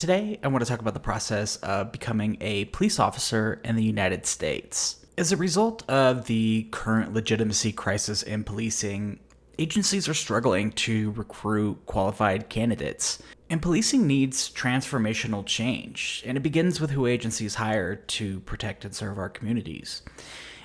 Today, I want to talk about the process of becoming a police officer in the United States. As a result of the current legitimacy crisis in policing, agencies are struggling to recruit qualified candidates. And policing needs transformational change, and it begins with who agencies hire to protect and serve our communities.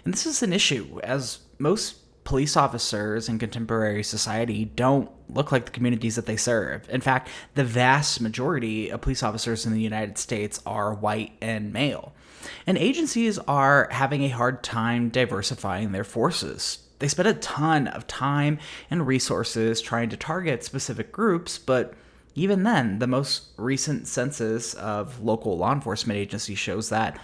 And this is an issue, as most police officers in contemporary society don't look like the communities that they serve. In fact, the vast majority of police officers in the United States are white and male. And agencies are having a hard time diversifying their forces. They spend a ton of time and resources trying to target specific groups, but even then, the most recent census of local law enforcement agencies shows that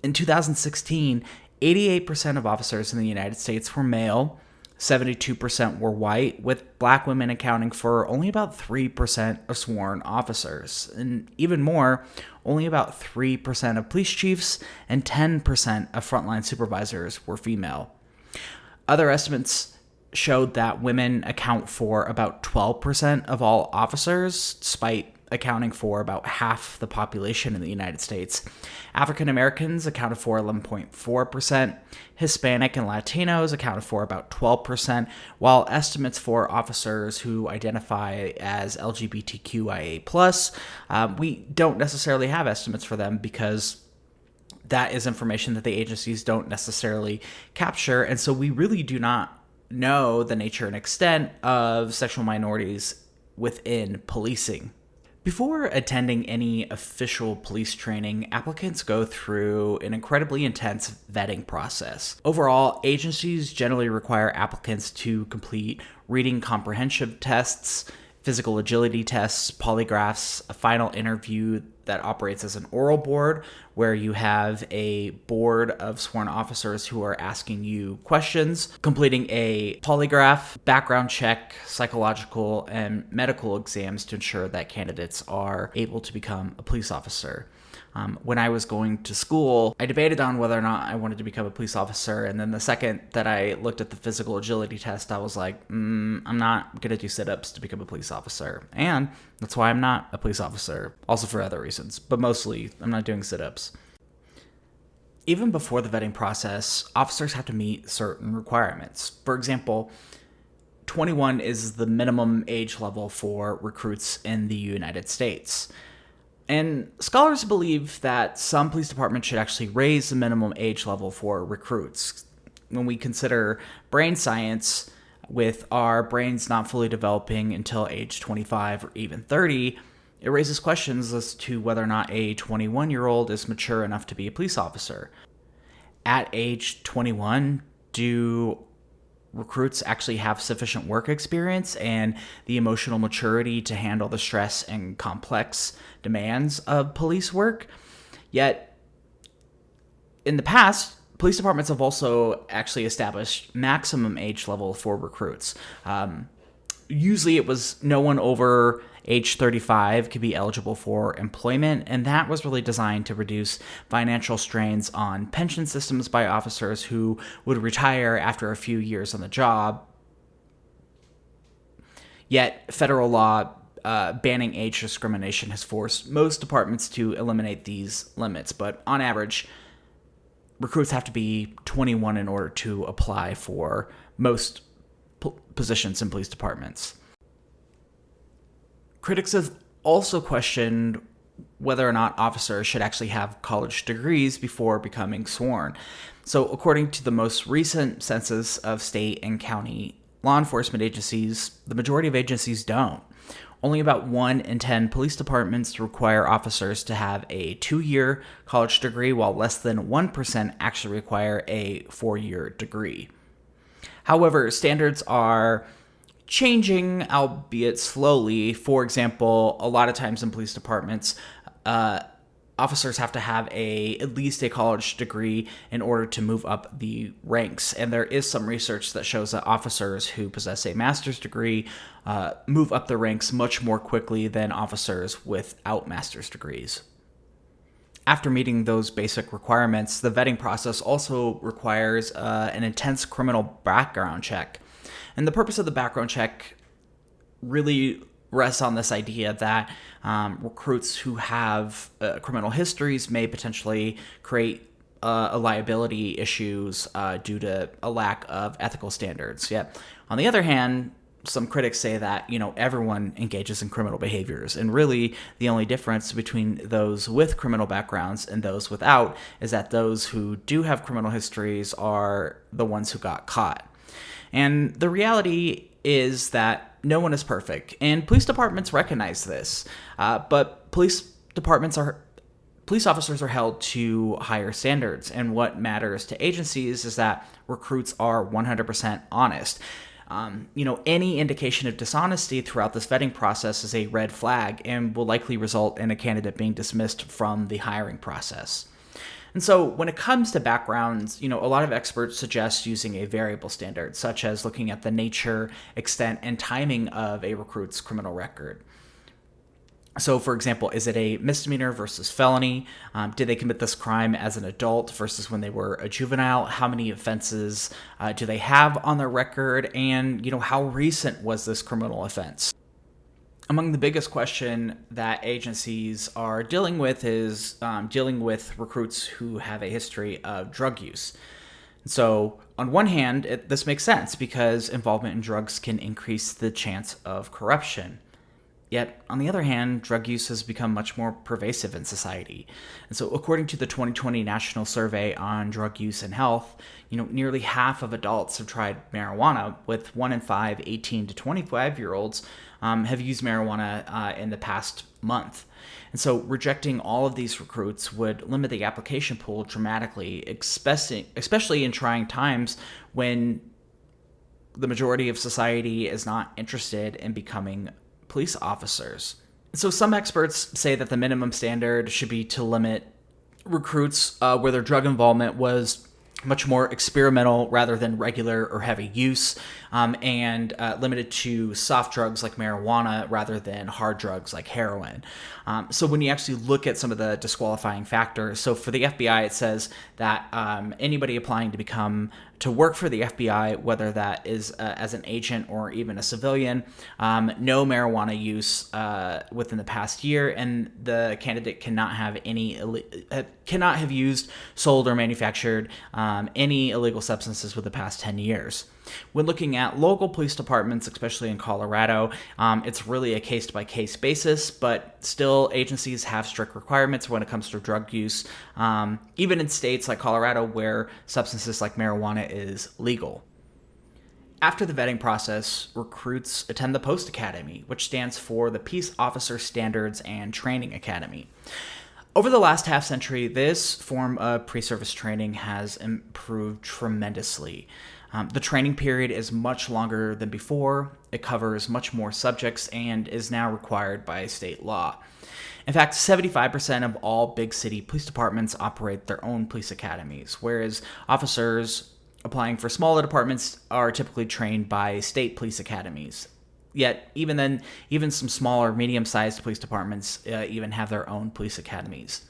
in 2016, 88% of officers in the United States were male, 72% were white, with black women accounting for only about 3% of sworn officers. And even more, only about 3% of police chiefs and 10% of frontline supervisors were female. Other estimates showed that women account for about 12% of all officers, despite accounting for about half the population in the United States. African Americans accounted for 11.4%, Hispanic and Latinos accounted for about 12%, while estimates for officers who identify as LGBTQIA+, we don't necessarily have estimates for them because that is information that the agencies don't necessarily capture, and so we really do not know the nature and extent of sexual minorities within policing. Before attending any official police training, applicants go through an incredibly intense vetting process. Overall, agencies generally require applicants to complete reading comprehension tests, physical agility tests, polygraphs, a final interview that operates as an oral board where you have a board of sworn officers who are asking you questions, completing a polygraph, background check, psychological, and medical exams to ensure that candidates are able to become a police officer. When I was going to school, I debated on whether or not I wanted to become a police officer, and then the second that I looked at the physical agility test, I was like, I'm not going to do sit-ups to become a police officer. And that's why I'm not a police officer, also for other reasons, but mostly I'm not doing sit-ups. Even before the vetting process, officers have to meet certain requirements. For example, 21 is the minimum age level for recruits in the United States. And scholars believe that some police departments should actually raise the minimum age level for recruits. When we consider brain science, with our brains not fully developing until age 25 or even 30, it raises questions as to whether or not a 21-year-old is mature enough to be a police officer. At age 21, do recruits actually have sufficient work experience and the emotional maturity to handle the stress and complex demands of police work? Yet, in the past, police departments have also actually established maximum age level for recruits. Usually it was no one over age 35 could be eligible for employment, and that was really designed to reduce financial strains on pension systems by officers who would retire after a few years on the job. Yet, federal law banning age discrimination has forced most departments to eliminate these limits, but on average, recruits have to be 21 in order to apply for most positions in police departments. Critics have also questioned whether or not officers should actually have college degrees before becoming sworn. So, according to the most recent census of state and county law enforcement agencies, the majority of agencies don't. Only about 1 in 10 police departments require officers to have a 2-year college degree, while less than 1% actually require a 4-year degree. However, standards are changing, albeit slowly. For example, a lot of times in police departments, officers have to have at least a college degree in order to move up the ranks. And there is some research that shows that officers who possess a master's degree move up the ranks much more quickly than officers without master's degrees. After meeting those basic requirements, the vetting process also requires an intense criminal background check. And the purpose of the background check really rests on this idea that recruits who have criminal histories may potentially create a liability issues due to a lack of ethical standards. Yet, on the other hand, some critics say that, everyone engages in criminal behaviors, and really the only difference between those with criminal backgrounds and those without is that those who do have criminal histories are the ones who got caught. And the reality is that no one is perfect, and police departments recognize this. But police officers are held to higher standards, and what matters to agencies is that recruits are 100% honest. Any indication of dishonesty throughout this vetting process is a red flag and will likely result in a candidate being dismissed from the hiring process. And so when it comes to backgrounds, a lot of experts suggest using a variable standard, such as looking at the nature, extent, and timing of a recruit's criminal record. So, for example, is it a misdemeanor versus felony? Did they commit this crime as an adult versus when they were a juvenile? How many offenses do they have on their record? And, how recent was this criminal offense? Among the biggest question that agencies are dealing with is dealing with recruits who have a history of drug use. So, on one hand, this makes sense because involvement in drugs can increase the chance of corruption. Yet, on the other hand, drug use has become much more pervasive in society. And so, according to the 2020 National Survey on Drug Use and Health, nearly half of adults have tried marijuana, with 1 in 5 18 to 25-year-olds have used marijuana in the past month. And so, rejecting all of these recruits would limit the application pool dramatically, especially in trying times when the majority of society is not interested in becoming police officers. So some experts say that the minimum standard should be to limit recruits where their drug involvement was much more experimental rather than regular or heavy use, and limited to soft drugs like marijuana rather than hard drugs like heroin. So when you actually look at some of the disqualifying factors, so for the FBI, it says that anybody applying to work for the FBI, whether that is as an agent or even a civilian, no marijuana use within the past year, and the candidate cannot have used, sold, or manufactured any illegal substances within the past 10 years. When looking at local police departments, especially in Colorado, it's really a case-by-case basis, but still agencies have strict requirements when it comes to drug use, even in states like Colorado where substances like marijuana is legal. After the vetting process, recruits attend the Post Academy, which stands for the Peace Officer Standards and Training Academy. Over the last half century, this form of pre-service training has improved tremendously. The training period is much longer than before, it covers much more subjects, and is now required by state law. In fact, 75% of all big city police departments operate their own police academies, whereas officers applying for smaller departments are typically trained by state police academies. Yet, even then, even some smaller, medium-sized police departments even have their own police academies.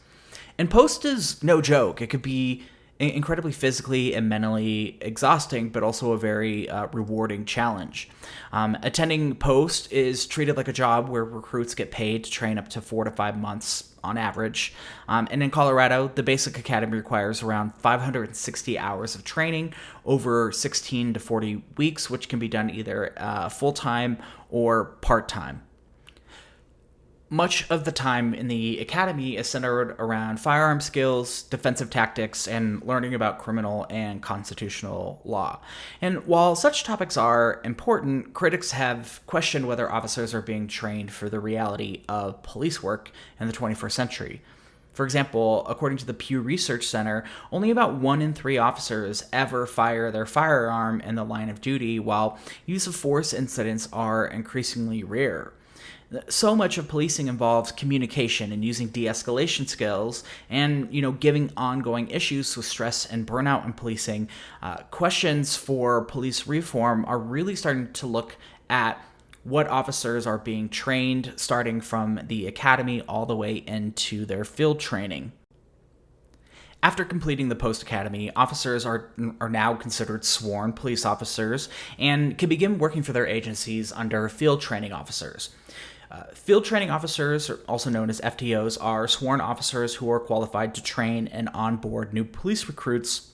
And Post is no joke. It could be incredibly physically and mentally exhausting, but also a very rewarding challenge. Attending Post is treated like a job where recruits get paid to train up to 4 to 5 months on average. And in Colorado, the basic academy requires around 560 hours of training over 16 to 40 weeks, which can be done either full-time or part-time. Much of the time in the academy is centered around firearm skills, defensive tactics, and learning about criminal and constitutional law. And while such topics are important, critics have questioned whether officers are being trained for the reality of police work in the 21st century. For example, according to the Pew Research Center, only about 1 in 3 officers ever fire their firearm in the line of duty, while use of force incidents are increasingly rare. So much of policing involves communication and using de-escalation skills and, giving ongoing issues with stress and burnout in policing. Questions for police reform are really starting to look at what officers are being trained, starting from the academy all the way into their field training. After completing the post academy, officers are now considered sworn police officers and can begin working for their agencies under field training officers. Field training officers, also known as FTOs, are sworn officers who are qualified to train and onboard new police recruits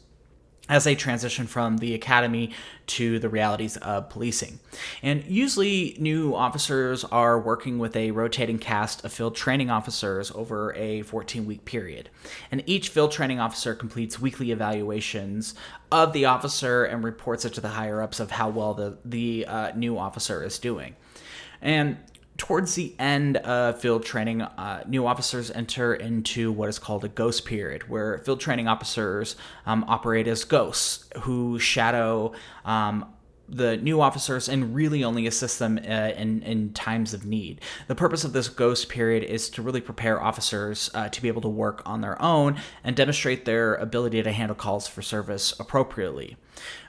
as they transition from the academy to the realities of policing. And usually, new officers are working with a rotating cast of field training officers over a 14-week period. And each field training officer completes weekly evaluations of the officer and reports it to the higher-ups of how well the new officer is doing. And towards the end of field training, new officers enter into what is called a ghost period, where field training officers operate as ghosts who shadow the new officers and really only assist them in times of need. The purpose of this ghost period is to really prepare officers to be able to work on their own and demonstrate their ability to handle calls for service appropriately.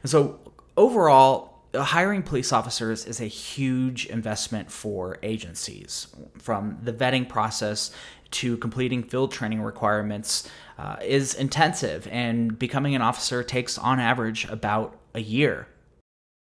And so overall, hiring police officers is a huge investment for agencies. From the vetting process to completing field training requirements is intensive, and becoming an officer takes on average about a year.